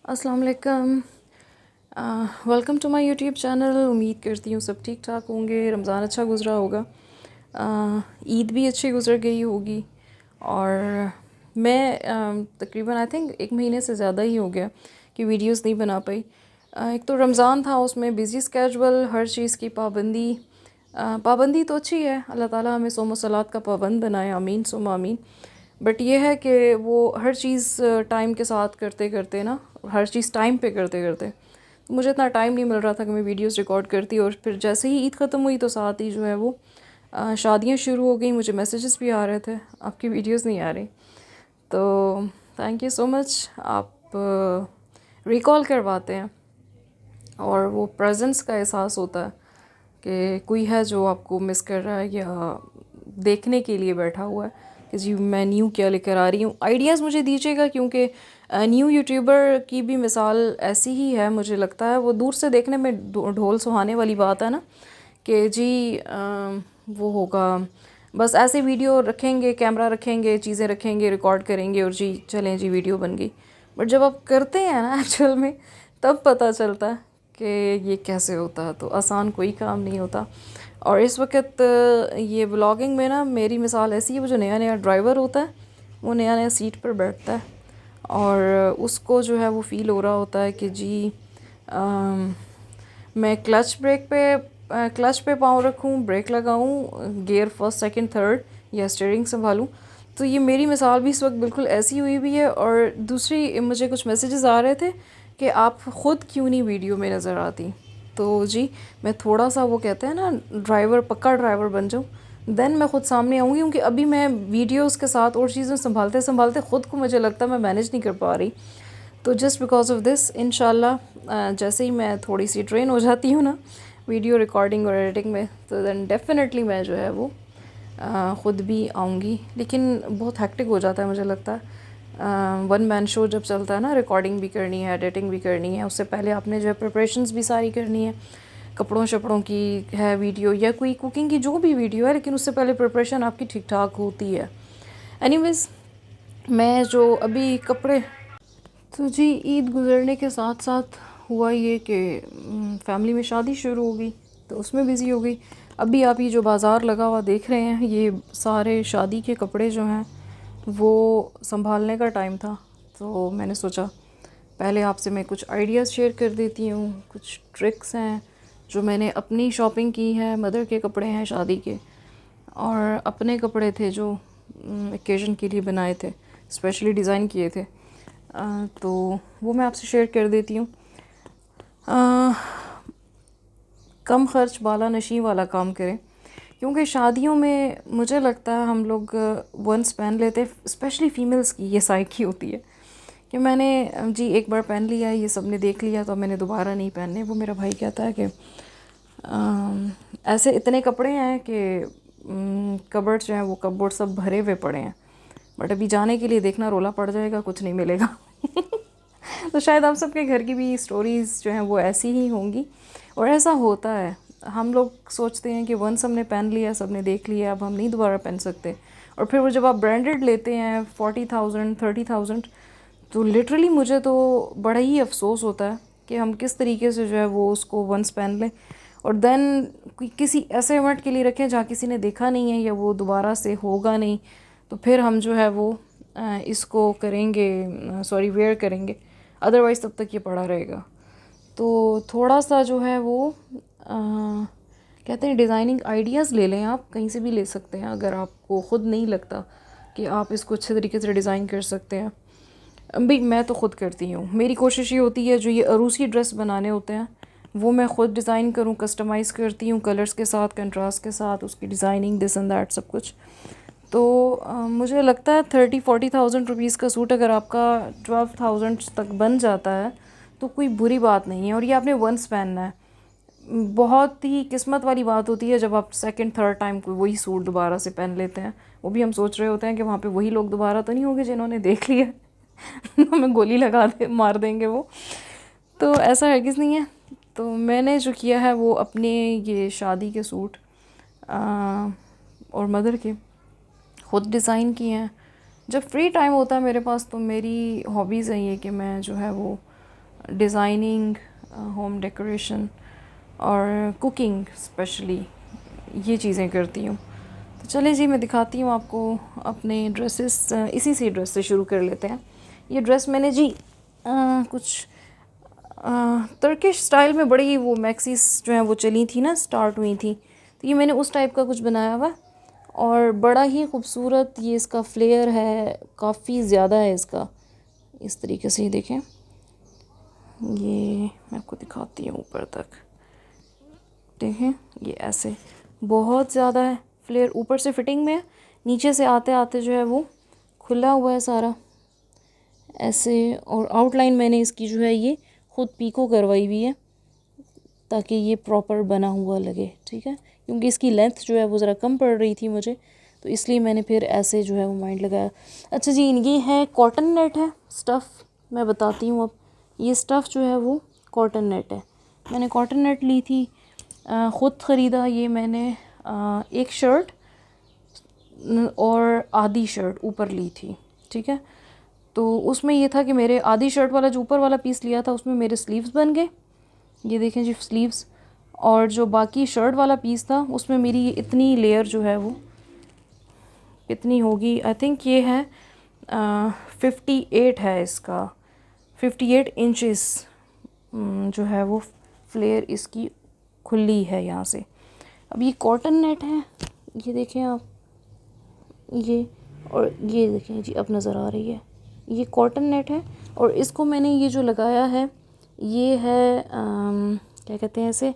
अस्सलाम वालेकुम। Welcome to my YouTube channel. उम्मीद करती हूँ सब ठीक ठाक होंगे। रमज़ान अच्छा गुज़रा होगा, ईद भी अच्छी गुज़र गई होगी। और मैं तकरीबन आई थिंक 1 महीने से ज़्यादा ही हो गया कि वीडियोस नहीं बना पाई। एक तो रमज़ान था, उसमें बिज़ी स्केजुअल, हर चीज़ की पाबंदी। पाबंदी तो अच्छी है, अल्लाह ताला हमें सोम सलात का पाबंद बनाए, आमीन सुम आमीन। बट ये है कि वो हर चीज़ टाइम के साथ करते करते ना, हर चीज़ टाइम पे करते करते मुझे इतना टाइम नहीं मिल रहा था कि मैं वीडियोस रिकॉर्ड करती। और फिर जैसे ही ईद ख़त्म हुई तो साथ ही जो है वो शादियां शुरू हो गई। मुझे मैसेजेस भी आ रहे थे आपकी वीडियोस नहीं आ रही। तो थैंक यू सो मच, आप रिकॉल करवाते हैं और वो प्रेजेंस का एहसास होता है कि कोई है जो आपको मिस कर रहा है या देखने के लिए बैठा हुआ है कि जी मैं न्यू क्या लेकर आ रही हूँ। आइडियाज़ मुझे दीजिएगा, क्योंकि न्यू यूट्यूबर की भी मिसाल ऐसी ही है मुझे लगता है। वो दूर से देखने में ढोल सुहाने वाली बात है ना कि जी वो होगा, बस ऐसे वीडियो रखेंगे, कैमरा रखेंगे, चीज़ें रखेंगे, रिकॉर्ड करेंगे और जी चलें जी वीडियो बन गई। बट जब आप करते हैं ना एक्चुअल में, तब पता चलता है कि ये कैसे होता है। तो आसान कोई काम नहीं होता। और इस वक्त ये व्लॉगिंग में ना मेरी मिसाल ऐसी है, वो जो नया नया ड्राइवर होता है वो नया नया सीट पर बैठता है और उसको जो है वो फ़ील हो रहा होता है कि जी मैं क्लच पे पाँव रखूँ, ब्रेक लगाऊँ, गियर फर्स्ट सेकंड थर्ड या स्टीयरिंग संभालूँ। तो ये मेरी मिसाल भी इस वक्त बिल्कुल ऐसी हुई भी है। और दूसरी, मुझे कुछ मैसेजेस आ रहे थे कि आप ख़ुद क्यों नहीं वीडियो में नज़र आती। तो जी मैं थोड़ा सा, वो कहते हैं ना, ड्राइवर, पक्का ड्राइवर बन जाऊँ, देन मैं ख़ुद सामने आऊँगी। क्योंकि अभी मैं वीडियोस के साथ और चीज़ें संभालते संभालते ख़ुद को मुझे लगता है मैं मैनेज नहीं कर पा रही। तो जस्ट बिकॉज ऑफ दिस इंशाल्लाह जैसे ही मैं थोड़ी सी ट्रेन हो जाती हूँ ना वीडियो रिकॉर्डिंग और एडिटिंग में, तो दैन डेफिनेटली मैं जो है वो ख़ुद भी आऊँगी। लेकिन बहुत हेक्टिक हो जाता है मुझे लगता है। वन मैन शो जब चलता है ना, रिकॉर्डिंग भी करनी है, एडिटिंग भी करनी है, उससे पहले आपने जो है प्रिपरेशंस भी सारी करनी है, कपड़ों शपड़ों की है वीडियो या कोई कुकिंग की जो भी वीडियो है, लेकिन उससे पहले प्रिपरेशन आपकी ठीक ठाक होती है। एनीवेज़, मैं जो अभी कपड़े, तो जी ईद गुज़रने के साथ साथ हुआ ये कि फैमिली में शादी शुरू हो गई, तो उसमें बिज़ी हो गई। अभी आप ये जो बाज़ार लगा हुआ देख रहे हैं, ये सारे शादी के कपड़े जो हैं वो संभालने का टाइम था। तो मैंने सोचा पहले आपसे मैं कुछ आइडियाज़ शेयर कर देती हूँ, कुछ ट्रिक्स हैं जो मैंने अपनी शॉपिंग की है। मदर के कपड़े हैं शादी के, और अपने कपड़े थे जो ओकेज़न के लिए बनाए थे, स्पेशली डिज़ाइन किए थे। तो वो मैं आपसे शेयर कर देती हूँ। कम ख़र्च बाला नशी वाला काम करें, क्योंकि शादियों में मुझे लगता है हम लोग वंस पहन लेते हैं, स्पेशली फ़ीमेल्स की ये साइकी होती है कि मैंने जी एक बार पहन लिया, ये सब ने देख लिया, तो मैंने दोबारा नहीं पहनने। वो मेरा भाई कहता है कि ऐसे इतने कपड़े हैं कि कबर्ड जो हैं वो कबर्ड सब भरे हुए पड़े हैं, बट अभी जाने के लिए देखना रोला पड़ जाएगा, कुछ नहीं मिलेगा। तो शायद आप सबके घर की भी स्टोरीज़ जो हैं वो ऐसी ही होंगी। और ऐसा होता है, हम लोग सोचते हैं कि वंस हमने पहन लिया, सब ने देख लिया, अब हम नहीं दोबारा पहन सकते। और फिर वो जब आप ब्रांडेड लेते हैं 40,000 30,000, तो लिटरली मुझे तो बड़ा ही अफसोस होता है कि हम किस तरीके से जो है वो उसको वंस पहन लें और देन किसी ऐसे इवेंट के लिए रखें जहाँ किसी ने देखा नहीं है या वो दोबारा से होगा नहीं, तो फिर हम जो है वो इसको करेंगे, सॉरी वेयर करेंगे, अदरवाइज़ तब तक ये पड़ा रहेगा। तो थोड़ा सा जो है वो कहते हैं डिज़ाइनिंग आइडियाज़ ले लें, आप कहीं से भी ले सकते हैं अगर आपको ख़ुद नहीं लगता कि आप इसको अच्छे तरीके से डिज़ाइन कर सकते हैं। भाई मैं तो ख़ुद करती हूँ, मेरी कोशिश ये होती है जो ये अरूसी ड्रेस बनाने होते हैं वो मैं ख़ुद डिज़ाइन करूँ, कस्टमाइज़ करती हूँ कलर्स के साथ, कंट्रास्ट के साथ, उसकी डिज़ाइनिंग, दिस एंड दैट सब कुछ। तो मुझे लगता है 30-40,000 रुपीज़ का सूट अगर आपका 12,000 तक बन जाता है तो कोई बुरी बात नहीं है। और ये आपने वंस पहनना है। बहुत ही किस्मत वाली बात होती है जब आप सेकंड थर्ड टाइम कोई वही सूट दोबारा से पहन लेते हैं। वो भी हम सोच रहे होते हैं कि वहाँ पे वही लोग दोबारा तो नहीं होंगे जिन्होंने देख लिया हमें गोली लगा दे, मार देंगे वो। तो ऐसा हरगिज़ नहीं है। तो मैंने जो किया है वो अपने ये शादी के सूट और मदर के ख़ुद डिज़ाइन किए हैं। जब फ्री टाइम होता है मेरे पास तो मेरी हॉबीज़ है ये कि मैं जो है वो डिज़ाइनिंग, होम डेकोरेशन और कुकिंग स्पेशली, ये चीज़ें करती हूँ। तो चलिए जी, मैं दिखाती हूँ आपको अपने ड्रेसेस। इसी से ड्रेस से शुरू कर लेते हैं। ये ड्रेस मैंने जी कुछ तुर्किश स्टाइल में, बड़ी वो मैक्सीस जो है वो चली थी ना, स्टार्ट हुई थी, तो ये मैंने उस टाइप का कुछ बनाया हुआ और बड़ा ही खूबसूरत ये इसका फ्लेयर है, काफ़ी ज़्यादा है इसका। इस तरीके से ही देखें, ये मैं आपको दिखाती हूँ ऊपर तक, देखें ये ऐसे बहुत ज़्यादा है फ्लेयर, ऊपर से फिटिंग में है, नीचे से आते आते जो है वो खुला हुआ है सारा ऐसे। और आउटलाइन मैंने इसकी जो है ये ख़ुद पीको करवाई हुई है ताकि ये प्रॉपर बना हुआ लगे, ठीक है, क्योंकि इसकी लेंथ जो है वो ज़रा कम पड़ रही थी मुझे, तो इसलिए मैंने फिर ऐसे जो है वो माइंड लगाया। अच्छा जी, ये है कॉटन नेट है स्टफ़, मैं बताती हूँ अब। ये स्टफ़ जो है वो कॉटन नेट है, मैंने कॉटन नेट ली थी, ख़ुद ख़रीदा ये मैंने। एक शर्ट और आधी शर्ट ऊपर ली थी, ठीक है। तो उसमें ये था कि मेरे आधी शर्ट वाला जो ऊपर वाला पीस लिया था उसमें मेरे स्लीव्स बन गए, ये देखें जी स्लीव्स, और जो बाकी शर्ट वाला पीस था उसमें मेरी इतनी लेयर जो है वो कितनी होगी, आई थिंक ये है 58 है इसका, 58 इंचेस जो है वो फ्लेयर इसकी खुली है यहाँ से। अब ये कॉटन नेट है, ये देखें आप, ये और ये देखें जी, अब नज़र आ रही है, ये कॉटन नेट है। और इसको मैंने ये जो लगाया है ये है क्या कहते हैं इसे,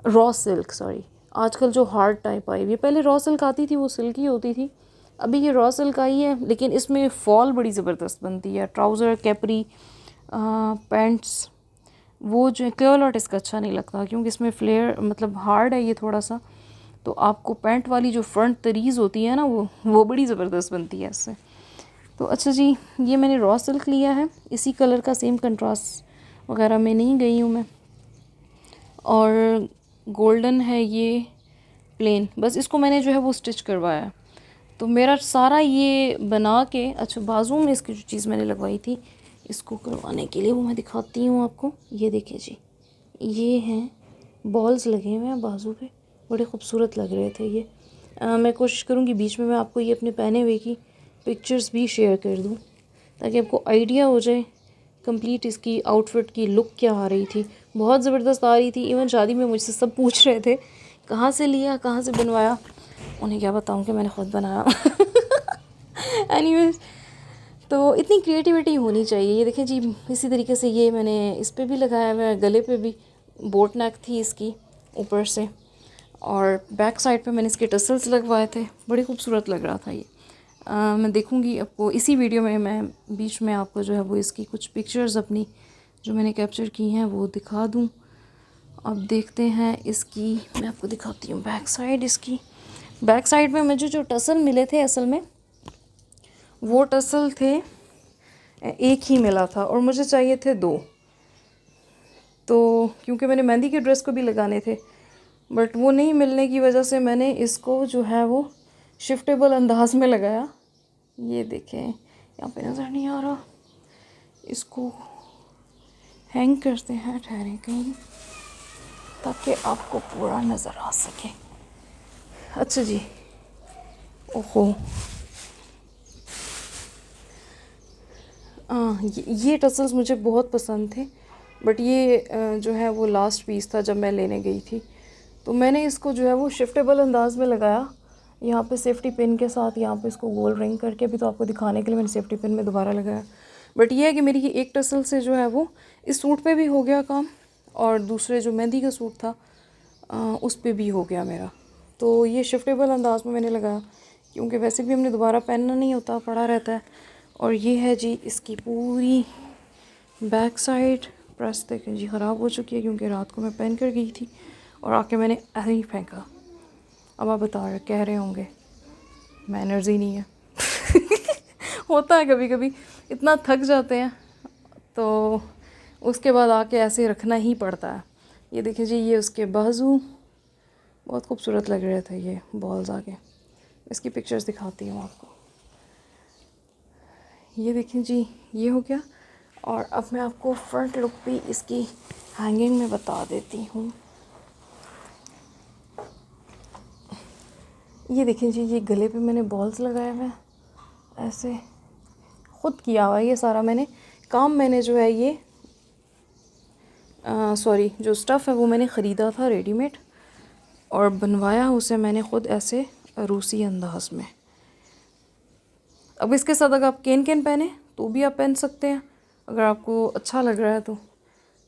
रॉ सिल्क, सॉरी, आजकल जो हार्ड टाइप आई हुई है, पहले रॉ सिल्क आती थी वो सिल्की होती थी, अभी ये रॉ सिल्क आई है, लेकिन इसमें फॉल बड़ी ज़बरदस्त बनती है, ट्राउज़र, कैपरी, पैंट्स, वो जो कर्ल आउट इसका अच्छा नहीं लगता क्योंकि इसमें फ्लेयर मतलब हार्ड है ये थोड़ा सा, तो आपको पैंट वाली जो फ्रंट तरीज़ होती है ना वो बड़ी ज़बरदस्त बनती है इससे। तो अच्छा जी, ये मैंने रॉ सिल्क लिया है, इसी कलर का सेम कंट्रास्ट वगैरह में नहीं गई हूँ मैं, और गोल्डन है ये प्लेन, बस इसको मैंने जो है वो स्टिच करवाया है। तो मेरा सारा ये बना के, अच्छा बाजू में इसकी जो चीज़ मैंने लगवाई थी इसको करवाने के लिए वो मैं दिखाती हूँ आपको। ये देखिए जी, ये हैं बॉल्स लगे हुए हैं बाजू पे, बड़े खूबसूरत लग रहे थे ये। मैं कोशिश करूँगी बीच में मैं आपको ये अपने पहने हुए की पिक्चर्स भी शेयर कर दूँ ताकि आपको आइडिया हो जाए कंप्लीट इसकी आउटफिट की लुक क्या आ रही थी। बहुत ज़बरदस्त आ रही थी, इवन शादी में मुझसे सब पूछ रहे थे कहाँ से लिया, कहाँ से बनवाया, उन्हें क्या बताऊँ कि मैंने ख़ुद बनाया। एनीवेज, तो इतनी क्रिएटिविटी होनी चाहिए। ये देखें जी, इसी तरीके से ये मैंने इस पे भी लगाया हुआ है, गले पे भी बोट नेक थी इसकी ऊपर से, और बैक साइड पे मैंने इसके टसल्स लगवाए थे, बड़ी खूबसूरत लग रहा था ये। मैं देखूँगी आपको इसी वीडियो में, मैं बीच में आपको जो है वो इसकी कुछ पिक्चर्स अपनी जो मैंने कैप्चर की हैं वो दिखा दूँ। अब देखते हैं इसकी, मैं आपको दिखाती हूँ बैक साइड इसकी। बैक साइड में मुझे जो टसल मिले थे असल में वो टसल थे एक ही मिला था और मुझे चाहिए थे 2, तो क्योंकि मैंने मेहंदी के ड्रेस को भी लगाने थे, बट वो नहीं मिलने की वजह से मैंने इसको जो है वो शिफ्टेबल अंदाज में लगाया। ये देखें यहाँ पे नज़र नहीं आ रहा, इसको हैंग करते हैं, ठहरें कहीं ताकि आपको पूरा नज़र आ सके। अच्छा जी, ओहो, ये टसल्स मुझे बहुत पसंद थे, बट ये जो है वो लास्ट पीस था जब मैं लेने गई थी, तो मैंने इसको जो है वो शिफ्टेबल अंदाज में लगाया, यहाँ पे सेफ्टी पिन के साथ, यहाँ पे इसको गोल रिंग करके, भी तो आपको दिखाने के लिए मैंने सेफ्टी पिन में दोबारा लगाया। बट ये है कि मेरी ये एक टसल से जो है वो इस सूट पे भी हो गया काम, और दूसरे जो मेहंदी का सूट था उस पे भी हो गया मेरा। तो ये शिफ्टेबल अंदाज में मैंने लगाया क्योंकि वैसे भी हमने दोबारा पहनना नहीं होता, पड़ा रहता है। और ये है जी इसकी पूरी बैक साइड, प्रेस देखें जी ख़राब हो चुकी है क्योंकि रात को मैं पहन कर गई थी और आके मैंने ऐसे ही फेंका। अब आप बता रहे कह रहे होंगे मैनर्स ही नहीं है। होता है कभी कभी, इतना थक जाते हैं तो उसके बाद आके ऐसे रखना ही पड़ता है। ये देखिए जी, ये उसके बाजू बहुत खूबसूरत लग रहे थे ये बॉल्स आके। इसकी पिक्चर्स दिखाती हूँ आपको। ये देखें जी, ये हो गया। और अब मैं आपको फ्रंट लुक भी इसकी हैंगिंग में बता देती हूँ। ये देखिए जी, ये गले पे मैंने बॉल्स लगाए हुए हैं, ऐसे ख़ुद किया हुआ है ये सारा मैंने काम। मैंने जो है ये सॉरी जो स्टफ़ है वो मैंने ख़रीदा था रेडीमेड और बनवाया उसे मैंने ख़ुद ऐसे रूसी अंदाज में। अब इसके साथ अगर आप केन केन पहने तो भी आप पहन सकते हैं, अगर आपको अच्छा लग रहा है तो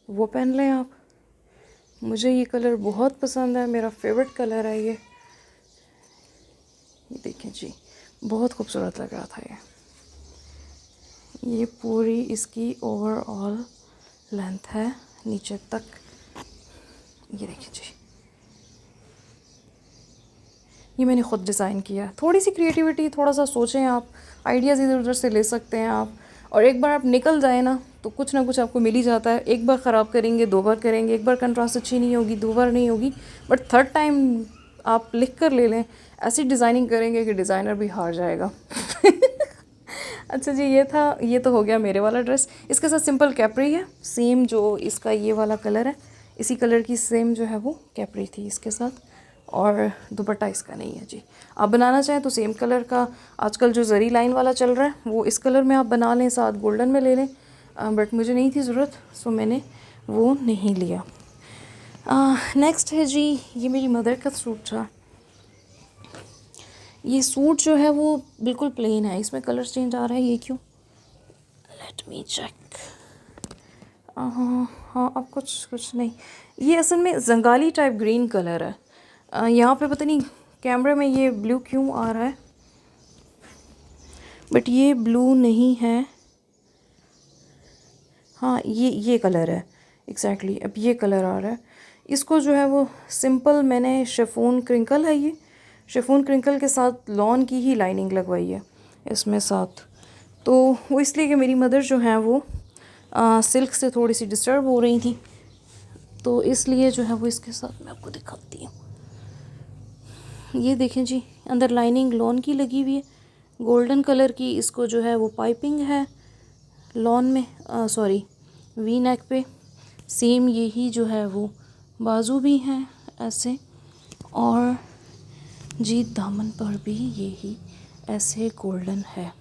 वो पहन लें आप। मुझे ये कलर बहुत पसंद है, मेरा फेवरेट कलर है ये देखें जी, बहुत खूबसूरत लग रहा था ये पूरी इसकी ओवरऑल लेंथ है नीचे तक। ये देखिए जी, ये मैंने ख़ुद डिज़ाइन किया। थोड़ी सी क्रिएटिविटी, थोड़ा सा सोचें आप, आइडियाज़ इधर उधर से ले सकते हैं आप। और एक बार आप निकल जाए ना तो कुछ ना कुछ आपको मिल ही जाता है। एक बार ख़राब करेंगे, 2 बार करेंगे, एक बार कंट्रास्ट अच्छी नहीं होगी, 2 बार नहीं होगी, बट थर्ड टाइम आप लिख कर ले लें, ऐसी डिज़ाइनिंग करेंगे कि डिज़ाइनर भी हार जाएगा। अच्छा जी, ये था, ये तो हो गया मेरे वाला ड्रेस। इसके साथ सिंपल कैप्री है, सेम जो इसका ये वाला कलर है, इसी कलर की सेम जो है वो कैप्री थी इसके साथ, और दुपट्टा इसका नहीं है जी। आप बनाना चाहें तो सेम कलर का, आजकल जो जरी लाइन वाला चल रहा है वो इस कलर में आप बना लें, साथ गोल्डन में ले लें, बट मुझे नहीं थी ज़रूरत, सो मैंने वो नहीं लिया। नेक्स्ट है जी, ये मेरी मदर का सूट था। ये सूट जो है वो बिल्कुल प्लेन है, इसमें कलर चेंज आ रहा है, ये क्यों? Let me check. हाँ अब कुछ नहीं, ये असल में जंगाली टाइप ग्रीन कलर है। यहाँ पे पता नहीं कैमरे में ये ब्लू क्यों आ रहा है, बट ये ब्लू नहीं है। हाँ ये कलर है एग्जैक्टली, अब ये कलर आ रहा है। इसको जो है वो सिंपल मैंने शिफॉन क्रिंकल है, ये शिफॉन क्रिंकल के साथ लॉन की ही लाइनिंग लगवाई है इसमें साथ। तो वो इसलिए कि मेरी मदर जो है वो सिल्क से थोड़ी सी डिस्टर्ब हो रही थी, तो इसलिए जो है वो इसके साथ मैं आपको दिखाती हूँ। ये देखें जी, अंदर लाइनिंग लॉन की लगी हुई है, गोल्डन कलर की। इसको जो है वो पाइपिंग है लॉन में, सॉरी वी नेक पे। सेम यही जो है वो बाजू भी हैं ऐसे, और जी दामन पर भी यही ऐसे गोल्डन है,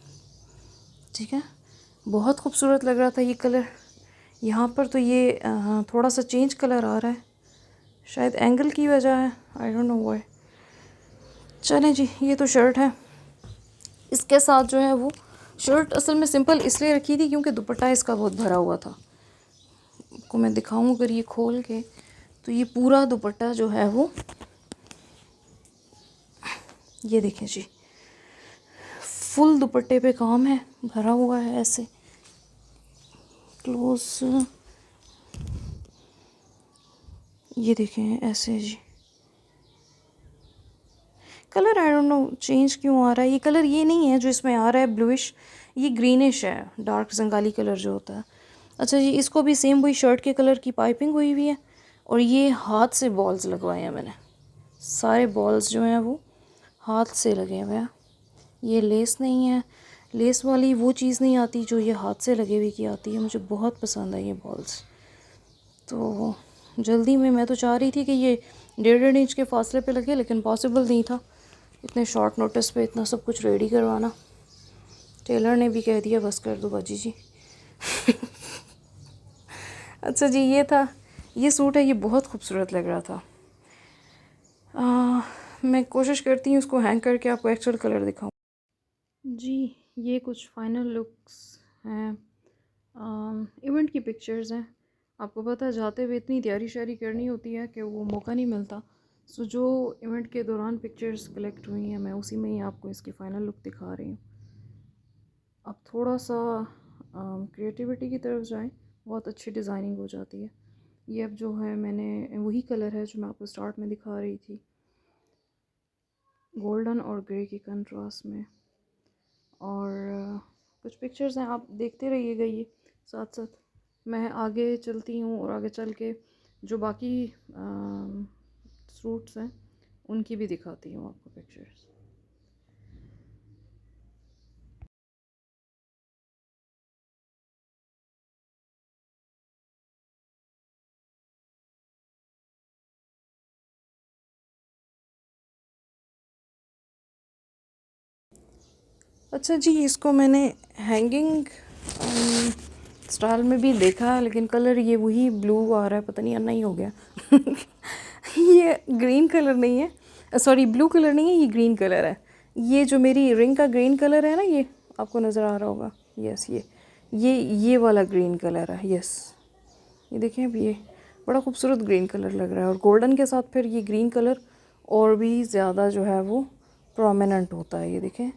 ठीक है। बहुत खूबसूरत लग रहा था ये कलर। यहाँ पर तो ये थोड़ा सा चेंज कलर आ रहा है, शायद एंगल की वजह है, आई डोंट नो व्हाई। चलें जी, ये तो शर्ट है। इसके साथ जो है वो शर्ट असल में सिंपल इसलिए रखी थी क्योंकि दुपट्टा इसका बहुत भरा हुआ था। आपको मैं दिखाऊं अगर ये खोल के, तो ये पूरा दुपट्टा जो है वो, ये देखें जी, फुल दुपट्टे पे काम है, भरा हुआ है ऐसे क्लोज। ये देखें ऐसे जी, colour I don't know change क्यों आ रहा है। ये कलर ये नहीं है जो इसमें आ रहा है ब्लूइश, ये ग्रीनिश है, डार्क जंगाली कलर जो होता है। अच्छा जी, इसको भी सेम वही शर्ट के कलर की पाइपिंग हुई हुई है, और ये हाथ से बॉल्स लगवाए हैं मैंने, सारे बॉल्स जो हैं वो हाथ से लगे हुए हैं। ये लेस नहीं है, लेस वाली वो चीज़ नहीं आती जो ये हाथ से लगे हुए की आती है। मुझे बहुत पसंद है ये बॉल्स। तो जल्दी में मैं तो चाह रही थी कि ये 1.5 इंच के फासले पे लगे, लेकिन पॉसिबल नहीं था इतने शॉर्ट नोटिस पे इतना सब कुछ रेडी करवाना। टेलर ने भी कह दिया बस कर दो बाजी जी। अच्छा जी, ये था, ये सूट है, ये बहुत खूबसूरत लग रहा था। मैं कोशिश करती हूँ उसको हैंग करके आपको एक्चुअल कलर दिखाऊँ जी। ये कुछ फाइनल लुक्स हैं, इवेंट की पिक्चर्स हैं। आपको पता है जाते हुए इतनी तैयारी शारी करनी होती है कि वो मौका नहीं मिलता। सो जो इवेंट के दौरान पिक्चर्स कलेक्ट हुई हैं, मैं उसी में ही आपको इसकी फ़ाइनल लुक दिखा रही हूँ। अब थोड़ा सा क्रिएटिविटी की तरफ जाएं, बहुत अच्छी डिज़ाइनिंग हो जाती है। ये अब जो है मैंने वही कलर है जो मैं आपको स्टार्ट में दिखा रही थी, गोल्डन और ग्रे की कंट्रास्ट में। और कुछ पिक्चर्स हैं, आप देखते रहिएगा ये साथ साथ। मैं आगे चलती हूँ और आगे चल के जो बाकी सूट्स हैं उनकी भी दिखाती हूँ आपको पिक्चर्स। अच्छा जी, इसको मैंने हैंगिंग स्टाइल में भी देखा है, लेकिन कलर ये वही ब्लू आ रहा है, पता नहीं अन्ना ही हो गया। ये ग्रीन कलर नहीं है, सॉरी ब्लू कलर नहीं है, ये ग्रीन कलर है। ये जो मेरी रिंग का ग्रीन कलर है ना, ये आपको नज़र आ रहा होगा। यस, ये वाला ग्रीन कलर है। यस, ये देखें, अब ये बड़ा खूबसूरत ग्रीन कलर लग रहा है, और गोल्डन के साथ फिर ये ग्रीन कलर और भी ज़्यादा जो है वो प्रोमिनेंट होता है। ये देखें,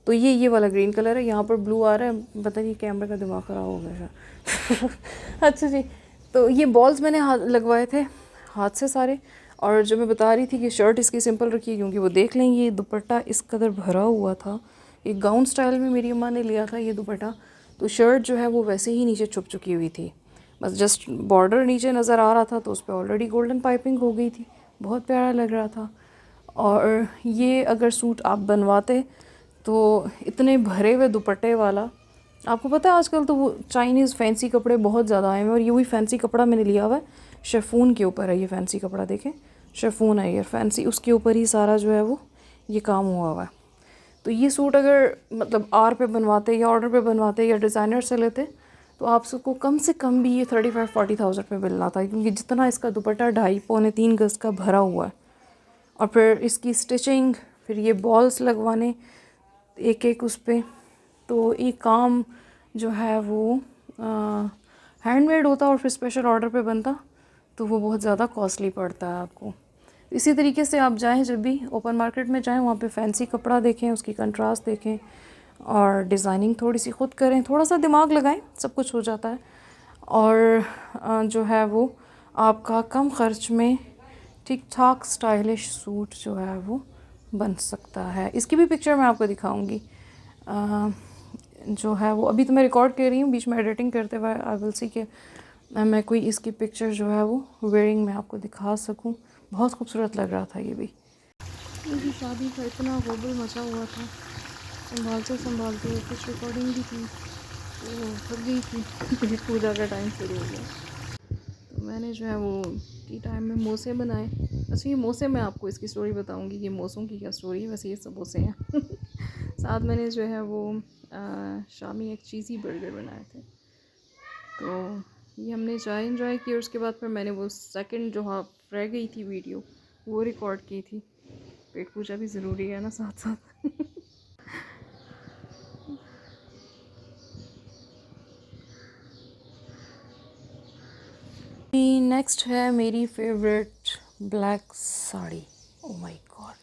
तो ये वाला ग्रीन कलर है, यहाँ पर ब्लू आ रहा है, पता नहीं कैमरे का दिमाग ख़राब हो गया शायद। अच्छा जी, तो ये बॉल्स मैंने हाथ लगवाए थे हाथ से सारे। और जो मैं बता रही थी कि शर्ट इसकी सिंपल रखी है, क्योंकि वो देख लें ये दुपट्टा इस कदर भरा हुआ था। ये गाउन स्टाइल में मेरी अम्मा ने लिया था ये दुपट्टा, तो शर्ट जो है वो वैसे ही नीचे छुप चुकी हुई थी, बस जस्ट बॉर्डर नीचे नज़र आ रहा था, तो उस पर ऑलरेडी गोल्डन पाइपिंग हो गई थी, बहुत प्यारा लग रहा था। और ये अगर सूट आप बनवाते तो इतने भरे हुए दुपट्टे वाला, आपको पता है आजकल तो वो चाइनीज़ फैंसी कपड़े बहुत ज़्यादा आए हैं, और ये वही फैंसी कपड़ा मैंने लिया हुआ है, शेफून के ऊपर है ये फैंसी कपड़ा, देखें शेफून है ये फैंसी, उसके ऊपर ही सारा जो है वो ये काम हुआ हुआ है। तो ये सूट अगर मतलब आर पे बनवाते या ऑर्डर पे बनवाते या डिज़ाइनर से लेते, तो आप सबको कम से कम भी ये 35-40,000 में मिलना था, क्योंकि जितना इसका दुपट्टा 2.5-3 गज़ का भरा हुआ है, और फिर इसकी स्टिचिंग, फिर ये बॉल्स लगवाने एक एक उस पर, तो ये काम जो है वो हैंडमेड होता और फिर स्पेशल ऑर्डर पे बनता, तो वो बहुत ज़्यादा कॉस्टली पड़ता है आपको। इसी तरीके से आप जाएं, जब भी ओपन मार्केट में जाएं, वहाँ पे फैंसी कपड़ा देखें, उसकी कंट्रास्ट देखें, और डिज़ाइनिंग थोड़ी सी ख़ुद करें, थोड़ा सा दिमाग लगाएं, सब कुछ हो जाता है। और जो है वो आपका कम ख़र्च में ठीक ठाक स्टाइलिश सूट जो है वो बन सकता है। इसकी भी पिक्चर मैं आपको दिखाऊंगी। जो है वो अभी तो मैं रिकॉर्ड कर रही हूँ, बीच में एडिटिंग करते हुए आई विल सी कि मैं कोई इसकी पिक्चर जो है वो वेयरिंग में आपको दिखा सकूँ। बहुत खूबसूरत लग रहा था ये भी। मेरी शादी का इतना गोबल मचा हुआ था, संभालते संभालते कुछ रिकॉर्डिंग भी थी, तो थक गई थी। फिर पूजा का टाइम शुरू हो गया, तो मैंने जो है वो टी टाइम में मोसे बनाए। अच्छा, ये मोसे मैं आपको इसकी स्टोरी बताऊंगी, ये मोसों की क्या स्टोरी है, वैसे ये समोसे हैं। साथ मैंने जो है वो शामी एक चीज़ी बर्गर बनाए थे, तो ये हमने चाय इंजॉय की, और उसके बाद फिर मैंने वो सेकंड जो हाफ रह गई थी वीडियो वो रिकॉर्ड की थी। पेट पूजा भी ज़रूरी है ना साथ साथ। नेक्स्ट है मेरी favourite black sari. Oh my God,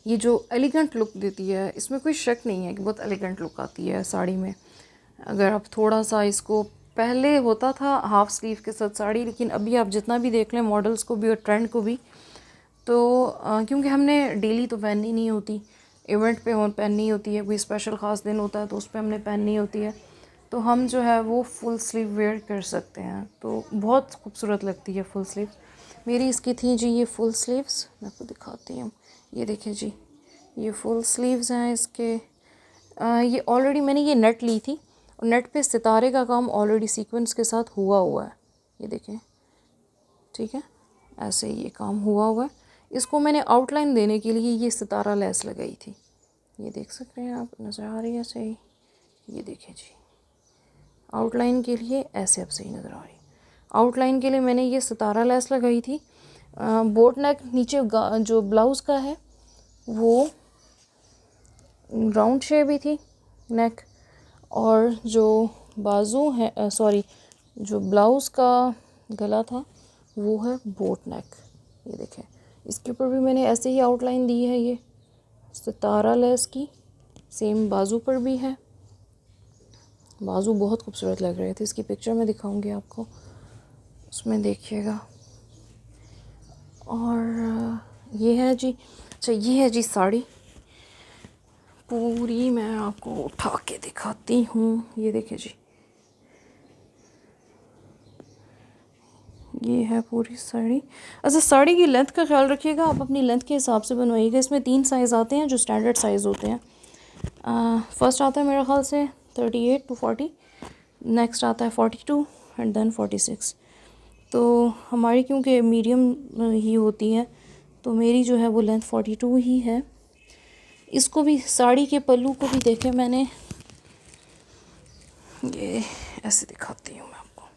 ये जो एलिगेंट लुक देती है, इसमें कोई शक नहीं है कि बहुत एलिगेंट लुक आती है साड़ी में। अगर आप थोड़ा सा इसको, पहले होता था हाफ स्लीव के साथ साड़ी, लेकिन अभी आप जितना भी देख लें मॉडल्स को भी और ट्रेंड को भी, तो क्योंकि हमने डेली तो पहननी नहीं होती, इवेंट पे हो पहननी होती है, कोई स्पेशल ख़ास दिन होता है तो उस पर हमने पहननी होती है, तो हम जो है वो फुल स्लीव वेयर कर सकते हैं, तो बहुत खूबसूरत लगती है फुल स्लीव। मेरी इसकी थी जी ये फुल स्लीव्स, मैं आपको दिखाती हूँ। ये देखिए जी, ये फुल स्लीव्स हैं इसके। ये ऑलरेडी मैंने ये नेट ली थी, और नेट पे सितारे का काम ऑलरेडी सीक्वेंस के साथ हुआ है, ये देखें, ठीक है, ऐसे ये काम हुआ है। इसको मैंने आउटलाइन देने के लिए ये सितारा लेस लगाई थी, ये देख सकते हैं आप, नज़र आ रही है सही, ये देखिए जी, आउटलाइन के लिए ऐसे अब सही नज़र आ रही, आउटलाइन के लिए मैंने ये सितारा लेस लगाई थी। बोट नेक नीचे जो ब्लाउज़ का है वो राउंड शेप ही थी नेक, और जो बाजू है, सॉरी, जो ब्लाउज़ का गला था वो है बोट नेक। ये देखें, इसके ऊपर भी मैंने ऐसे ही आउटलाइन दी है, ये सितारा लेस की, सेम बाजू पर भी है। बाजू बहुत खूबसूरत लग रहे थे, इसकी पिक्चर मैं दिखाऊंगी आपको, उसमें देखिएगा। और ये है जी, अच्छा ये है जी साड़ी पूरी, मैं आपको उठा के दिखाती हूँ, ये देखिए जी, ये है पूरी साड़ी। अच्छा, साड़ी की लेंथ का ख्याल रखिएगा, आप अपनी लेंथ के हिसाब से बनवाइएगा। इसमें 3 साइज़ आते हैं जो स्टैंडर्ड साइज़ होते हैं। फर्स्ट आता है मेरे ख्याल से 38 to 40, नेक्स्ट आता है 42 एंड देन 46। तो हमारी क्योंकि मीडियम ही होती है, तो मेरी जो है वो लेंथ 42 ही है। इसको भी, साड़ी के पल्लू को भी देखे मैंने, ये ऐसे दिखाती हूँ मैं आपको।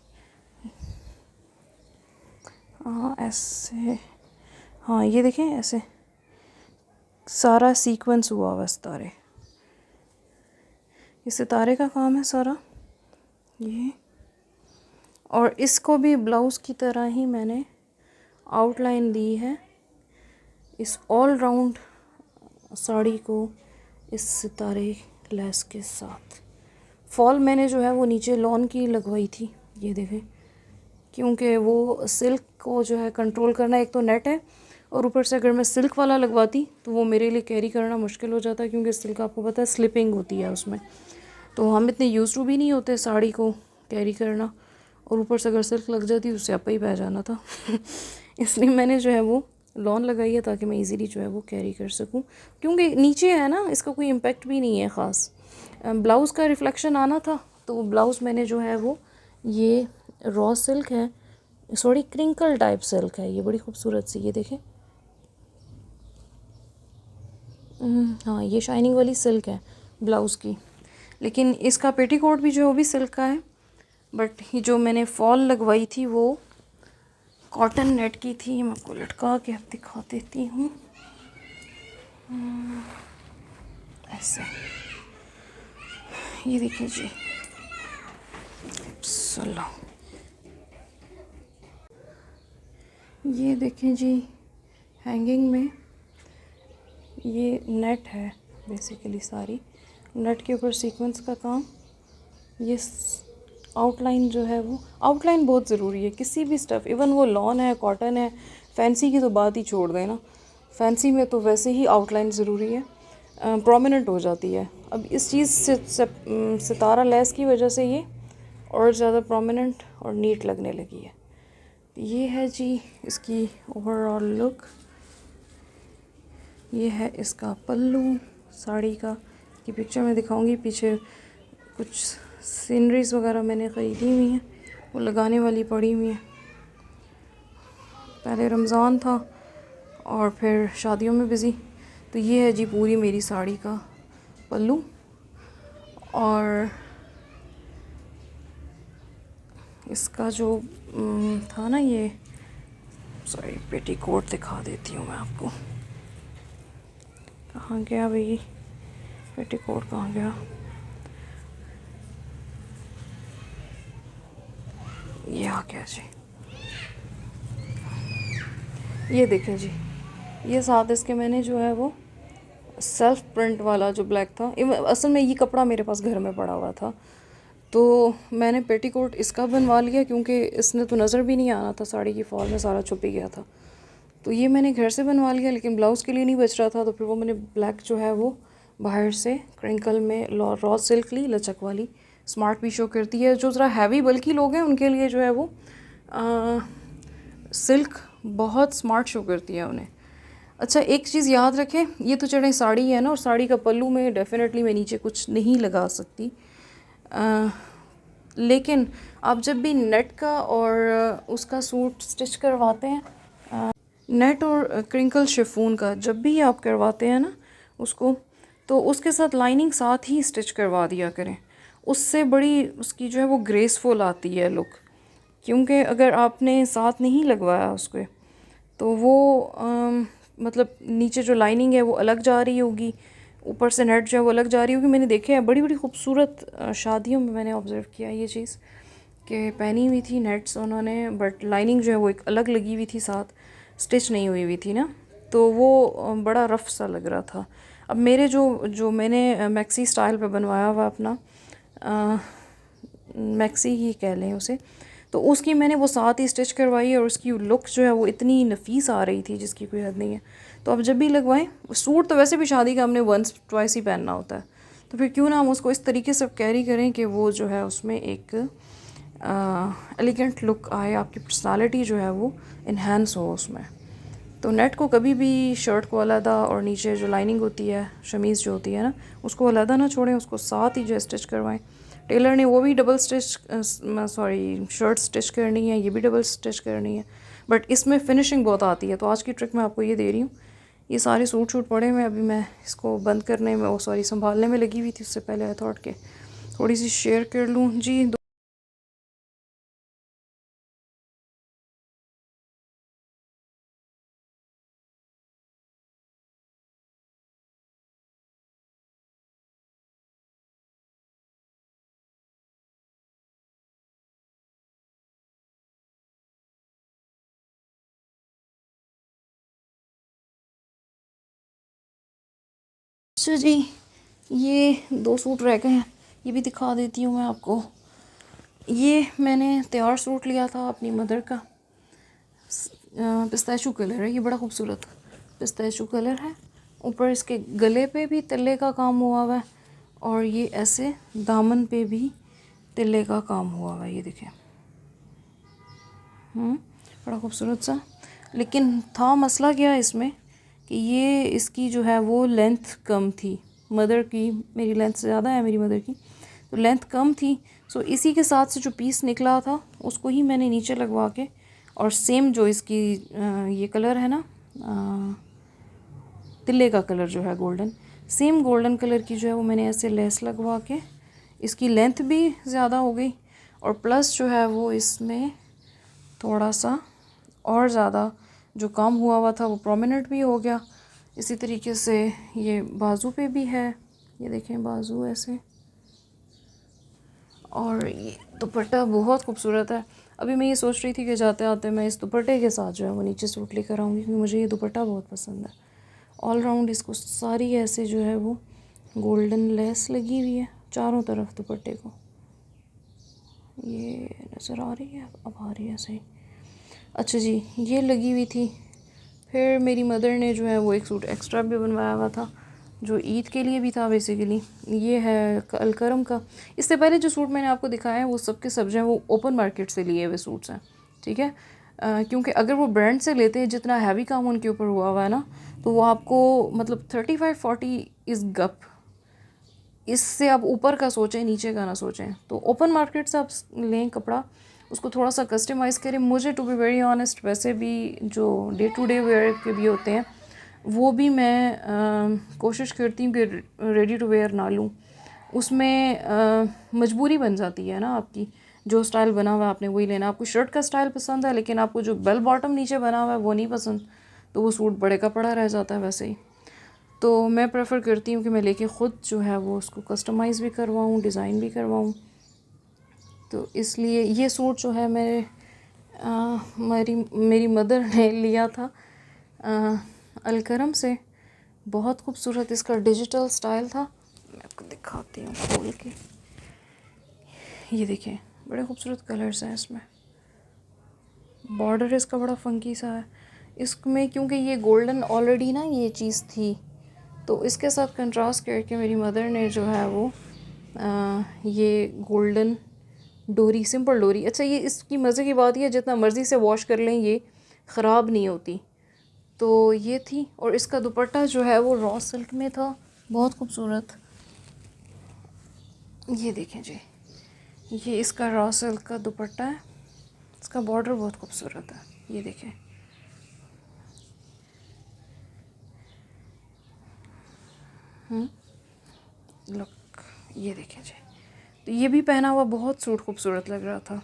हाँ ऐसे, हाँ ये देखें ऐसे सारा सीक्वेंस हुआ हुआ सितारे, ये सितारे का काम है सारा ये। और इसको भी ब्लाउज़ की तरह ही मैंने आउटलाइन दी है इस ऑल राउंड साड़ी को इस सितारे लेस के साथ। फॉल मैंने जो है वो नीचे लॉन की लगवाई थी, ये देखें, क्योंकि वो सिल्क को जो है कंट्रोल करना, एक तो नेट है और ऊपर से अगर मैं सिल्क वाला लगवाती तो वो मेरे लिए कैरी करना मुश्किल हो जाता, क्योंकि सिल्क आपको पता है स्लिपिंग होती है उसमें, तो हम इतने यूज़ टू भी नहीं होते साड़ी को कैरी करना, और ऊपर से अगर सिल्क लग जाती तो उससे आपा ही बह जाना था। इसलिए मैंने जो है वो लॉन लगाई है ताकि मैं इजीली जो है वो कैरी कर सकूं, क्योंकि नीचे है ना, इसका कोई इम्पेक्ट भी नहीं है ख़ास। ब्लाउज़ का रिफ्लेक्शन आना था तो ब्लाउज़ मैंने जो है वो, ये रॉ सिल्क है, थोड़ी क्रिंकल टाइप सिल्क है, ये बड़ी खूबसूरत सी, ये देखें। हाँ ये शाइनिंग वाली सिल्क है ब्लाउज़ की, लेकिन इसका पेटीकोट भी जो है वो भी सिल्क का है, बट ये जो मैंने फॉल लगवाई थी वो कॉटन नेट की थी। मैं आपको लटका के अब दिखा देती हूँ, ऐसे, ये देखिए जी, चलो ये देखें जी, हैंगिंग में ये नेट है बेसिकली, सारी नेट के ऊपर सीक्वेंस का काम। ये आउटलाइन जो है वो, आउटलाइन बहुत ज़रूरी है किसी भी स्टफ़, इवन वो लॉन है, कॉटन है, फैंसी की तो बात ही छोड़ दें ना, फैंसी में तो वैसे ही आउटलाइन ज़रूरी है, प्रोमिनेंट हो जाती है। अब इस चीज़ से सितारा लेस की वजह से ये और ज़्यादा प्रोमिनेंट और नीट लगने लगी है। ये है जी इसकी ओवरऑल लुक, ये है इसका पल्लू साड़ी का, की पिक्चर मैं दिखाऊंगी। पीछे कुछ सीनरीज वगैरह मैंने ख़रीदी हुई हैं, वो लगाने वाली पड़ी हुई हैं। पहले रमज़ान था और फिर शादियों में बिज़ी, तो ये है जी पूरी मेरी साड़ी का पल्लू। और इसका जो था ना, ये सॉरी पेटीकोट दिखा देती हूँ मैं आपको। कहाँ गया भाई पेटीकोट, कहाँ गया? ये आ गया जी, ये देखें जी, ये साथ इसके मैंने जो है वो सेल्फ प्रिंट वाला जो ब्लैक था, असल में ये कपड़ा मेरे पास घर में पड़ा हुआ था, तो मैंने पेटीकोट इसका बनवा लिया, क्योंकि इसने तो नज़र भी नहीं आना था, साड़ी की फॉल में सारा छुप ही गया था, तो ये मैंने घर से बनवा लिया। लेकिन ब्लाउज़ के लिए नहीं बच रहा था, तो फिर वो मैंने ब्लैक जो है वो बाहर से क्रिंकल में रॉ सिल्क ली, लचक वाली, स्मार्ट भी शो करती है। जो ज़रा हैवी बल्कि लोग हैं उनके लिए जो है वो सिल्क बहुत स्मार्ट शो करती है उन्हें। अच्छा एक चीज़ याद रखें, ये तो चढ़े साड़ी है ना, और साड़ी का पल्लू में डेफिनेटली मैं नीचे कुछ नहीं लगा सकती, लेकिन आप जब भी नेट का और उसका सूट स्टिच करवाते हैं, नेट और क्रिंकल शिफॉन का जब भी आप करवाते हैं ना उसको, तो उसके साथ लाइनिंग साथ ही स्टिच करवा दिया करें, उससे बड़ी उसकी जो है वो ग्रेसफुल आती है लुक। क्योंकि अगर आपने साथ नहीं लगवाया उसको, तो वो मतलब नीचे जो लाइनिंग है वो अलग जा रही होगी, ऊपर से नेट जो है वो अलग जा रही होगी। मैंने देखे हैं बड़ी बड़ी खूबसूरत शादियों में, मैंने ऑब्ज़र्व किया ये चीज़ कि पहनी हुई थी नेट्स उन्होंने, बट लाइनिंग जो है वो एक अलग लगी हुई थी, साथ स्टिच नहीं हुई हुई थी ना, तो वो बड़ा रफ़ सा लग रहा था। अब मेरे जो मैंने मैक्सी स्टाइल पे बनवाया हुआ अपना, मैक्सी ही कह लें उसे, तो उसकी मैंने वो साथ ही स्टिच करवाई और उसकी लुक जो है वो इतनी नफीस आ रही थी जिसकी कोई हद नहीं है। तो अब जब भी लगवाएं, सूट तो वैसे भी शादी का हमने वंस ट्वाइस ही पहनना होता है, तो फिर क्यों ना हम उसको इस तरीके से कैरी करें कि वो जो है उसमें एक एलिगेंट लुक आए, आपकी पर्सनालिटी जो है वो इन्हांस हो उसमें। तो नेट को कभी भी शर्ट को अलहदा और नीचे जो लाइनिंग होती है शमीज़ जो होती है ना, उसको अलहदा ना छोड़ें, उसको साथ ही जो स्टिच करवाएं। टेलर ने वो भी double stitch, sorry shirt stitch करनी है, ये भी डबल स्टिच करनी है, बट इसमें फिनिशिंग बहुत आती है। तो आज की ट्रिक मैं आपको ये दे रही हूँ ये सारे सूट शूट पड़े हुए, अभी मैं इसको बंद करने में सॉरी संभालने में लगी हुई थी। उससे पहले आई थॉट के थोड़ी सी शेयर कर लूँ जी। अच्छा जी, ये 2 सूट रह गए हैं, ये भी दिखा देती हूँ मैं आपको। ये मैंने तैयार सूट लिया था अपनी मदर का, पिस्ताचू कलर है, ये बड़ा खूबसूरत पिस्ताचू कलर है। ऊपर इसके गले पे भी तिल्ले का काम हुआ हुआ है और ये ऐसे दामन पे भी तिल्ले का काम हुआ हुआ है, ये देखें। बड़ा खूबसूरत सा। लेकिन था मसला क्या है इसमें कि ये इसकी जो है वो लेंथ कम थी मदर की, मेरी लेंथ से ज़्यादा है मेरी मदर की, तो लेंथ कम थी। सो इसी के साथ से जो पीस निकला था उसको ही मैंने नीचे लगवा के, और सेम जो इसकी ये कलर है ना, तिल्ले का कलर जो है गोल्डन, सेम गोल्डन कलर की जो है वो मैंने ऐसे लेस लगवा के, इसकी लेंथ भी ज़्यादा हो गई और प्लस जो है वो इसमें थोड़ा सा और ज़्यादा जो काम हुआ था वो प्रोमिनेंट भी हो गया। इसी तरीके से ये बाजू पे भी है, ये देखें बाजू ऐसे। और ये दुपट्टा बहुत खूबसूरत है। अभी मैं ये सोच रही थी कि जाते आते मैं इस दुपट्टे के साथ जो है वो नीचे सूट लेकर आऊँगी, क्योंकि मुझे ये दुपट्टा बहुत पसंद है। ऑल राउंड इसको सारी ऐसे जो है वो गोल्डन लेस लगी हुई है चारों तरफ दुपट्टे को। ये नज़र आ रही है, अब आ रही है सही। अच्छा जी, ये लगी हुई थी। फिर मेरी मदर ने जो है वो एक सूट एक्स्ट्रा भी बनवाया हुआ था जो ईद के लिए भी था बेसिकली। ये है अलकरम का। इससे पहले जो सूट मैंने आपको दिखाया है वो सब के सब जो हैं वो ओपन मार्केट से लिए हुए सूट्स हैं, ठीक है। क्योंकि अगर वो ब्रांड से लेते हैं, जितना हैवी काम उनके ऊपर हुआ हुआ है ना, तो वो आपको मतलब 35-40 इज़ गप। इससे आप ऊपर का सोचें, नीचे का ना सोचें। तो ओपन मार्केट से आप लें कपड़ा, उसको थोड़ा सा कस्टमाइज़ करें। मुझे टू बी वेरी ऑनेस्ट वैसे भी जो डे टू डे वेयर के भी होते हैं वो भी मैं कोशिश करती हूँ कि रेडी टू वेयर ना लूँ। उसमें मजबूरी बन जाती है ना आपकी, जो स्टाइल बना हुआ है आपने वही लेना। आपको शर्ट का स्टाइल पसंद है लेकिन आपको जो बेल बॉटम नीचे बना हुआ है वो नहीं पसंद, तो वो सूट बड़े का पड़ा रह जाता है वैसे ही। तो मैं प्रेफर करती हूँ कि मैं लेके ख़ुद जो है वो उसको कस्टमाइज़ भी करवाऊँ, डिज़ाइन भी करवाऊँ। तो इसलिए ये सूट जो है मेरी मदर ने लिया था अलकरम से। बहुत खूबसूरत इसका डिजिटल स्टाइल था। मैं आपको दिखाती हूँ खोल के। ये देखें, बड़े खूबसूरत कलर्स हैं इसमें। बॉर्डर इसका बड़ा फंकी सा है इसमें, क्योंकि ये गोल्डन ऑलरेडी ना ये चीज़ थी, तो इसके साथ कंट्रास्ट करके मेरी मदर ने जो है वो ये गोल्डन डोरी, सिंपल डोरी। अच्छा, ये इसकी मज़े की बात ये जितना मर्ज़ी से वॉश कर लें ये ख़राब नहीं होती। तो ये थी, और इसका दुपट्टा जो है वो रॉ सिल्क में था, बहुत खूबसूरत। ये देखें जी, ये इसका रॉ सिल्क का दुपट्टा है। इसका बॉर्डर बहुत खूबसूरत है, ये देखें। लुक, ये देखें जी। तो ये भी पहना हुआ बहुत सूट खूबसूरत लग रहा था।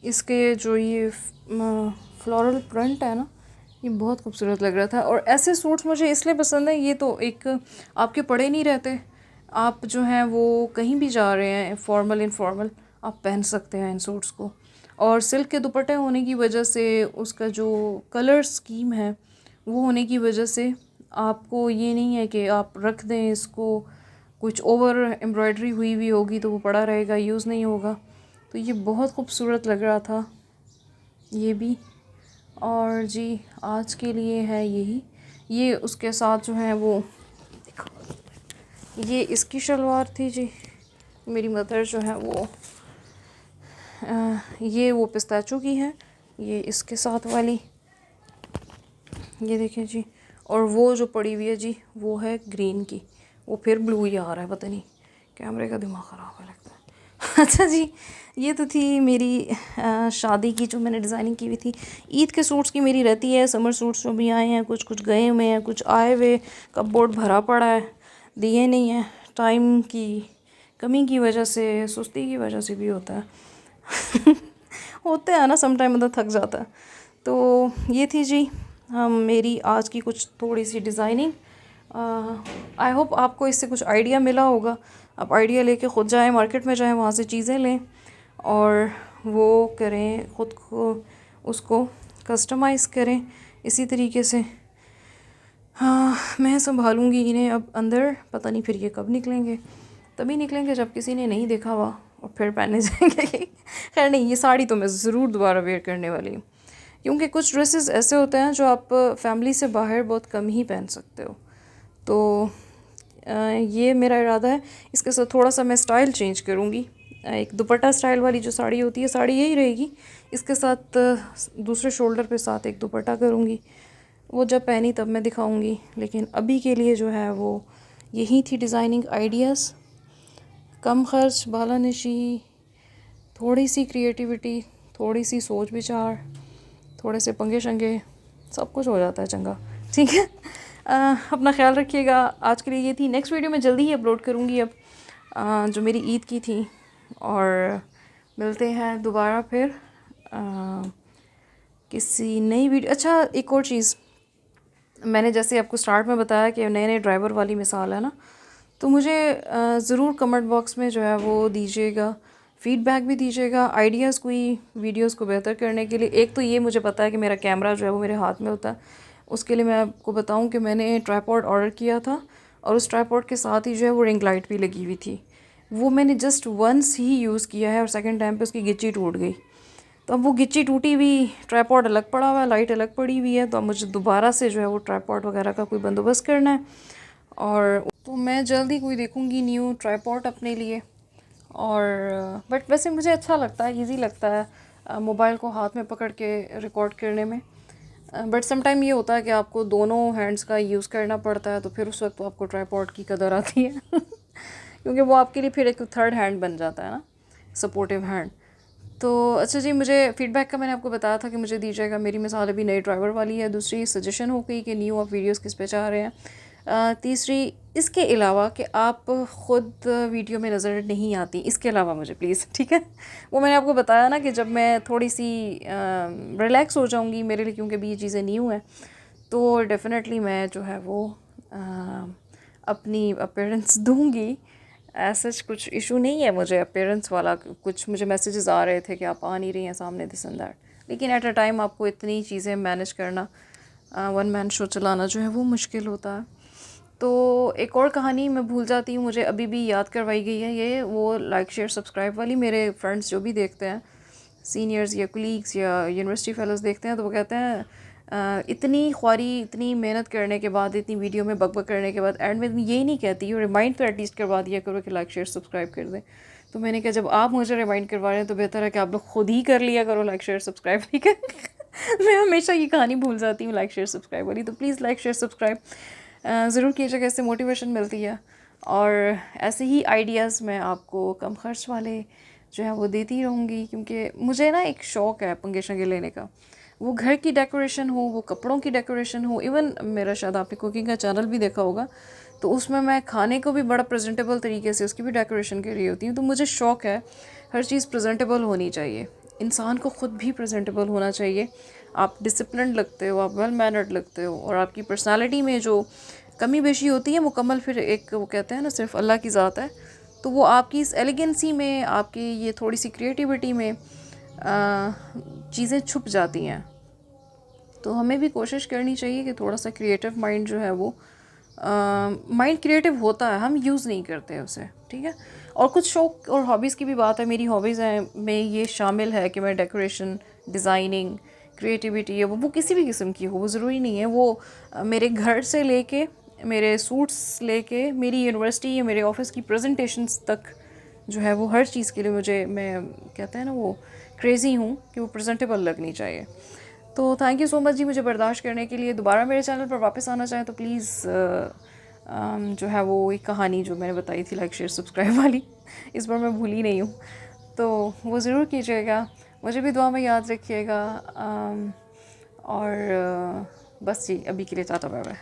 इसके जो ये फ्लोरल प्रिंट है ना, ये बहुत खूबसूरत लग रहा था। और ऐसे सूट्स मुझे इसलिए पसंद है, ये तो एक आपके पड़े नहीं रहते, आप जो हैं वो कहीं भी जा रहे हैं फॉर्मल इनफॉर्मल आप पहन सकते हैं इन सूट्स को। और सिल्क के दुपट्टे होने की वजह से, उसका जो कलर स्कीम है वो होने की वजह से आपको ये नहीं है कि आप रख दें इसको, कुछ ओवर एम्ब्रॉयडरी हुई हुई होगी तो वो पड़ा रहेगा, यूज़ नहीं होगा। तो ये बहुत खूबसूरत लग रहा था ये भी। और जी आज के लिए है यही। ये उसके साथ जो है वो ये इसकी शलवार थी जी। मेरी मदर जो है वो ये वो पिस्ताचो की है, ये इसके साथ वाली, ये देखें जी। और वो जो पड़ी हुई है जी वो है ग्रीन की, वो फिर ब्लू ही आ रहा है, पता नहीं कैमरे का दिमाग ख़राब है लगता है। अच्छा जी, ये तो थी मेरी शादी की जो मैंने डिज़ाइनिंग की हुई थी। ईद के सूट्स की मेरी रहती है, समर सूट्स जो भी आए हैं, कुछ कुछ गए हुए हैं, कुछ आए हुए, कपबोर्ड भरा पड़ा है, दिए नहीं है। टाइम की कमी की वजह से, सुस्ती की वजह से भी होता है। होते हैं ना, सम टाइम मतलब थक जाता है। तो ये थी जी हम मेरी आज की कुछ थोड़ी सी डिज़ाइनिंग। आई होप आपको इससे कुछ आइडिया मिला होगा। आप आइडिया लेके ख़ुद जाएं, मार्केट में जाएं, वहाँ से चीज़ें लें और वो करें, ख़ुद को उसको कस्टमाइज़ करें इसी तरीके से। हाँ, मैं संभालूंगी इन्हें अब अंदर, पता नहीं फिर ये कब निकलेंगे। तभी निकलेंगे जब किसी ने नहीं देखा हुआ और फिर पहने जाएंगे। खैर नहीं, ये साड़ी तो मैं ज़रूर दोबारा वेयर करने वाली हूँ, क्योंकि कुछ ड्रेसेस ऐसे होते हैं जो आप फैमिली से बाहर बहुत कम ही पहन सकते हो। तो ये मेरा इरादा है। इसके साथ थोड़ा सा मैं स्टाइल चेंज करूँगी। एक दुपट्टा स्टाइल वाली जो साड़ी होती है, साड़ी यही रहेगी, इसके साथ दूसरे शोल्डर पे साथ एक दुपट्टा करूँगी। वो जब पहनी तब मैं दिखाऊँगी, लेकिन अभी के लिए जो है वो यही थी डिज़ाइनिंग आइडियाज़। कम खर्च, बालानशी, थोड़ी सी क्रिएटिविटी, थोड़ी सी सोच विचार, थोड़े से पंगे शंगे, सब कुछ हो जाता है चंगा। ठीक है, अपना ख्याल रखिएगा। आज के लिए ये थी। नेक्स्ट वीडियो मैं जल्दी ही अपलोड करूँगी अब, जो मेरी ईद की थी। और मिलते हैं दोबारा फिर किसी नई वीडियो। अच्छा, एक और चीज़, मैंने जैसे आपको स्टार्ट में बताया कि नए नए ड्राइवर वाली मिसाल है ना, तो मुझे ज़रूर कमेंट बॉक्स में जो है वो दीजिएगा, फ़ीडबैक भी दीजिएगा, आइडियाज़ कोई वीडियोस को बेहतर करने के लिए। एक तो ये मुझे पता है कि मेरा कैमरा जो है वो मेरे हाथ में होता है, उसके लिए मैं आपको बताऊं कि मैंने ट्राइपॉड ऑर्डर किया था और उस ट्राइपॉड के साथ ही जो है वो रिंग लाइट भी लगी हुई थी। वो मैंने जस्ट वंस ही यूज़ किया है और सेकेंड टाइम पर उसकी गिच्ची टूट गई। तो अब वो गिच्ची टूटी हुई, ट्राइपॉड अलग पड़ा हुआ है, लाइट अलग पड़ी हुई है, तो अब मुझे दोबारा से जो है वो ट्राइपॉड वगैरह का कोई बंदोबस्त करना है। और तो मैं जल्दी कोई देखूँगी न्यू ट्राइपॉड अपने लिए। और बट वैसे मुझे अच्छा लगता है, इजी लगता है मोबाइल को हाथ में पकड़ के रिकॉर्ड करने में। बट सम टाइम ये होता है कि आपको दोनों हैंड्स का यूज़ करना पड़ता है, तो फिर उस वक्त तो आपको ट्राइपॉड की कदर आती है। क्योंकि वो आपके लिए फिर एक थर्ड हैंड बन जाता है ना, सपोर्टिव हैंड। तो अच्छा जी, मुझे फ़ीडबैक का मैंने आपको बताया था कि मुझे दीजिएगा। मेरी मिसाल अभी नए ड्राइवर वाली है। दूसरी सजेशन हो गई कि न्यू आप वीडियोस किस पे चाह रहे हैं। तीसरी, इसके अलावा कि आप ख़ुद वीडियो में नज़र नहीं आती, इसके अलावा मुझे प्लीज़, ठीक है, वो मैंने आपको बताया ना कि जब मैं थोड़ी सी रिलैक्स हो जाऊंगी मेरे लिए, क्योंकि अभी ये चीज़ें न्यू हैं, तो डेफ़िनेटली मैं जो है वो अपनी अपीयरेंस दूंगी। ऐसा कुछ इशू नहीं है मुझे अपीयरेंस वाला। कुछ मुझे मैसेजेस आ रहे थे कि आप आ नहीं रही हैं सामने, दिस एंड दैट, लेकिन एट अ टाइम आपको इतनी चीज़ें मैनेज करना, वन मैन शो चलाना जो है वो मुश्किल होता है। तो एक और कहानी मैं भूल जाती हूँ, मुझे अभी भी याद करवाई गई है, ये वो लाइक शेयर सब्सक्राइब वाली। मेरे फ्रेंड्स जो भी देखते हैं, सीनियर्स या कुलीग्स या यूनिवर्सिटी फेलोज़ देखते हैं, तो वो कहते हैं इतनी ख्वारी, इतनी मेहनत करने के बाद, इतनी वीडियो में बकबक करने के बाद एंड में यही नहीं कहती हो, रिमाइंड तो एटलीस्ट करवा दिया करो कि लाइक शेयर सब्सक्राइब कर दें। तो मैंने कहा जब आप मुझे रिमाइंड करवा रहे हैं तो बेहतर है कि आप लोग खुद ही कर लिया करो लाइक शेयर सब्सक्राइब, ठीक है। मैं हमेशा ये कहानी भूल जाती हूँ लाइक शेयर सब्सक्राइब वाली। तो प्लीज़ लाइक शेयर सब्सक्राइब ज़रूर कीजिएगा, इससे मोटिवेशन मिलती है। और ऐसे ही आइडियाज़ मैं आपको कम खर्च वाले जो है वो देती रहूँगी, क्योंकि मुझे ना एक शौक़ है पंगे शंगे लेने का। वो घर की डेकोरेशन हो, वो कपड़ों की डेकोरेशन हो, इवन मेरा शायद आपने कुकिंग का चैनल भी देखा होगा, तो उसमें मैं खाने को भी बड़ा प्रेजेंटेबल तरीके से उसकी भी डेकोरेशन कर रही होती हूँ। तो मुझे शौक़ है, हर चीज़ प्रेजेंटेबल होनी चाहिए, इंसान को ख़ुद भी प्रेजेंटेबल होना चाहिए। आप डिसिप्लिन लगते हो, आप वेल मैनर्ड लगते हो, और आपकी पर्सनालिटी में जो कमी बेशी होती है मुकम्मल, फिर एक वो कहते हैं ना सिर्फ अल्लाह की ज़ात है, तो वो आपकी इस एलिगेंसी में, आपकी ये थोड़ी सी क्रिएटिविटी में चीज़ें छुप जाती हैं। तो हमें भी कोशिश करनी चाहिए कि थोड़ा सा क्रिएटिव माइंड जो है वो माइंड क्रिएटिव होता है, हम यूज़ नहीं करते उसे, ठीक है। और कुछ शौक़ और हॉबीज़ की भी बात है, मेरी हॉबीज़ हैं में ये शामिल है कि मैं डेकोरेशन, डिज़ाइनिंग, क्रिएटिविटी है वो किसी भी किस्म की हो, वो ज़रूरी नहीं है वो मेरे घर से लेके, मेरे सूट्स लेके, मेरी यूनिवर्सिटी या मेरे ऑफिस की प्रेजेंटेशंस तक जो है वो हर चीज़ के लिए मैं कहते हैं ना वो क्रेज़ी हूँ कि वो प्रेजेंटेबल लगनी चाहिए। तो थैंक यू सो मच जी मुझे बर्दाश्त करने के लिए। दोबारा मेरे चैनल पर वापस आना चाहें तो प्लीज़ जो है वो एक कहानी जो मैंने बताई थी लाइक शेयर सब्सक्राइब वाली, इस बार मैं भूली नहीं हूँ, तो वो ज़रूर कीजिएगा, मुझे भी दुआ में याद रखिएगा। और बस जी, अभी के लिए टाटा बाय बाय।